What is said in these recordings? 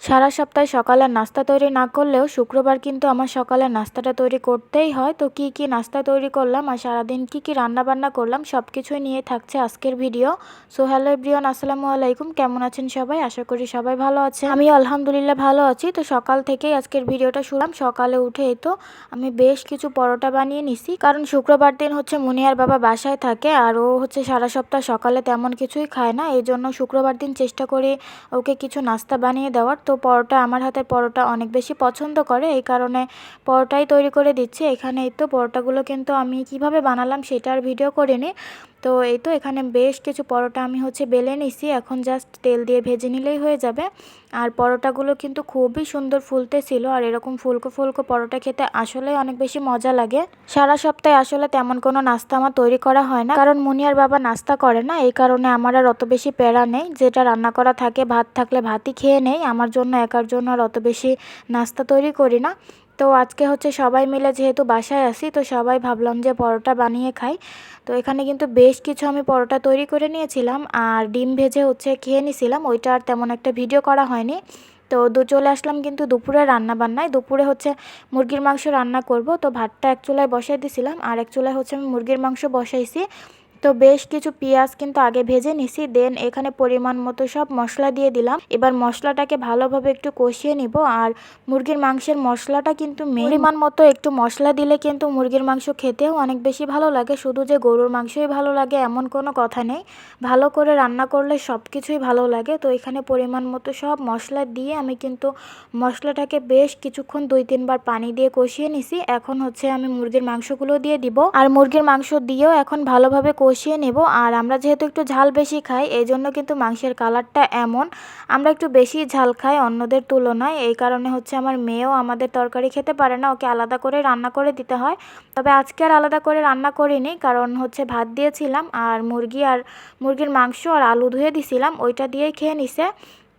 সারা সপ্তাহে সকালের নাস্তা তৈরি না করলেও শুক্রবার কিন্তু আমার সকালের নাস্তাটা তৈরি করতেই হয়। তো কি কি নাস্তা তৈরি করলাম আর সারাদিন কি কি রান্না বান্না করলাম সব কিছুই নিয়ে থাকছে আজকের ভিডিও। সো হ্যালো এভরিওয়ান, আসসালামু আলাইকুম। কেমন আছেন সবাই? আশা করি সবাই ভালো আছেন। আমি আলহামদুলিল্লাহ ভালো আছি। তো সকাল থেকেই আজকের ভিডিওটা শুনলাম। সকালে উঠে তো আমি বেশ কিছু পরোটা বানিয়ে নিছি, কারণ শুক্রবার দিন হচ্ছে মুনিয়ার বাবা বাসায় থাকে আর ও হচ্ছে সারা সপ্তাহ সকালে তেমন কিছুই খায় না। এই জন্য শুক্রবার দিন চেষ্টা করি ওকে কিছু নাস্তা বানিয়ে দেওয়ার। তো পরোটা, আমার হাতের পরোটা অনেক বেশি পছন্দ করে, এই কারণে পরোটাই তৈরি করে দিচ্ছি। এখানে এই তো পরোটাগুলো কিন্তু আমি কিভাবে বানালাম সেটার ভিডিও করিনি। তো এই তো এখানে বেশ কিছু পরোটা আমি হচ্ছে বেলে নিছি, এখন জাস্ট তেল দিয়ে ভেজে নিলেই হয়ে যাবে। আর পরোটাগুলো কিন্তু খুবই সুন্দর ফুলতেছিল, আর এরকম ফুলকো ফুলকো পরোটা খেতে আসলেই অনেক বেশি মজা লাগে। সারা সপ্তাহে আসলে তেমন কোনো নাস্তা আমার তৈরি করা হয় না, কারণ মুনিয়ার বাবা নাস্তা করে না, এই কারণে আমার আর অত বেশি প্যারা নেই। যেটা রান্না করা থাকে, ভাত থাকলে ভাতই খেয়ে নেই, আমার জন্য একার জন্য আর অত বেশি নাস্তা তৈরি করি না। তো আজকে হচ্ছে সবাই মিলে যেহেতু বাসায় আসি, তো সবাই ভাবলাম যে পরোটা বানিয়ে খাই। তো এখানে কিন্তু বেশ কিছু আমি পরোটা তৈরি করে নিয়েছিলাম আর ডিম ভেজে হচ্ছে খেয়ে নিয়েছিলাম, ওইটা আর তেমন একটা ভিডিও করা হয়নি। তো চলে আসলাম কিন্তু দুপুরে রান্না বান্নায়। দুপুরে হচ্ছে মুরগির মাংস রান্না করব। তো ভাতটা এক চুলায় বসাই দিয়েছিলাম আর এক চুলায় হচ্ছে আমি মুরগির মাংস বসাইছি। তো বেশ কিছু পেঁয়াজ কিন্তু আগে ভেজে নিছি, দেন এখানে পরিমাণ মতো সব মশলা দিয়ে দিলাম। এবার মশলাটাকে ভালোভাবে একটু কষিয়ে নিব। আর মুরগির মাংসের মশলাটা কিন্তু পরিমাণ মতো একটু মশলা দিলে কিন্তু মুরগির মাংস খেতেও অনেক বেশি ভালো লাগে। শুধু যে গরুর মাংসই ভালো লাগে এমন কোনো কথা নেই, ভালো করে রান্না করলে সব কিছুই ভালো লাগে। তো এখানে পরিমাণ মতো সব মশলা দিয়ে আমি কিন্তু মশলাটাকে বেশ কিছুক্ষণ 2-3 বার পানি দিয়ে কষিয়ে নিছি। এখন হচ্ছে আমি মুরগির মাংসগুলো দিয়ে দিব, আর মুরগির মাংস দিয়েও এখন ভালোভাবে কষিয়ে নেব। আর আমরা যেহেতু একটু ঝাল বেশি খাই, এই জন্য কিন্তু মাংসের কালারটা এমন। আমরা একটু বেশি ঝাল খাই অন্যদের তুলনায়, এই কারণে হচ্ছে আমার মেয়েও আমাদের তরকারি খেতে পারে না, ওকে আলাদা করে রান্না করে দিতে হয়। তবে আজকে আর আলাদা করে রান্না করিনি, কারণ হচ্ছে ভাত দিয়েছিলাম আর মুরগির মাংস আর আলু ধুয়ে দিছিলাম, ওইটা দিয়েই খেয়ে নিছে।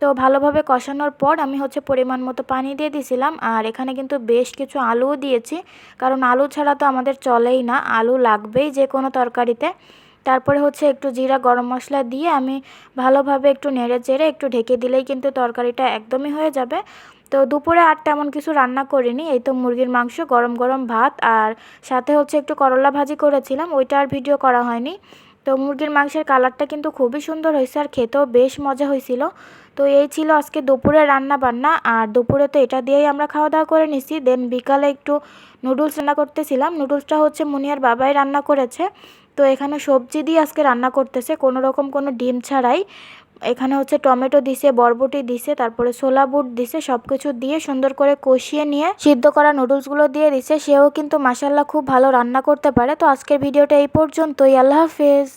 তো ভালোভাবে কষানোর পর আমি হচ্ছে পরিমাণ মতো পানি দিয়ে দিছিলাম। আর এখানে কিন্তু বেশ কিছু আলুও দিয়েছি, কারণ আলু ছাড়া তো আমাদের চলেই না, আলু লাগবেই যে কোনো তরকারিতে। তারপরে হচ্ছে একটু জিরা গরম মশলা দিয়ে আমি ভালোভাবে একটু নেড়ে চেড়ে একটু ঢেকে দিলেই কিন্তু তরকারিটা একদমই হয়ে যাবে। তো দুপুরে আর তেমন কিছু রান্না করিনি, এই তো মুরগির মাংস, গরম গরম ভাত, আর সাথে হচ্ছে একটু করলা ভাজি করেছিলাম, ওইটা আর ভিডিও করা হয়নি। তো মুরগির মাংসের কালারটা কিন্তু খুবই সুন্দর হয়েছে আর খেতেও বেশ মজা হয়েছিল। তো এই ছিল আজকে দুপুরে রান্না বান্না, আর দুপুরে তো এটা দিয়েই আমরা খাওয়া দাওয়া করে নিছি। দেন বিকালে একটু নুডলস রান্না করতেছিলাম, নুডলসটা হচ্ছে মুনিয়ার বাবাই রান্না করেছে। তো এখানে সবজি দিয়ে আজকে রান্না করতেছে, কোনো রকম কোনো ডিম ছাড়াই। এখানে হচ্ছে টমেটো দিছে, বরবটি দিছে, তারপরে ছোলা বুট দিছে, সব কিছু দিয়ে সুন্দর করে কষিয়ে নিয়ে সিদ্ধ করা নুডলসগুলো দিয়ে দিছে। সেও কিন্তু মাশাল্লাহ খুব ভালো রান্না করতে পারে। তো আজকের ভিডিওটা এই পর্যন্তই। আল্লাহ হাফেজ।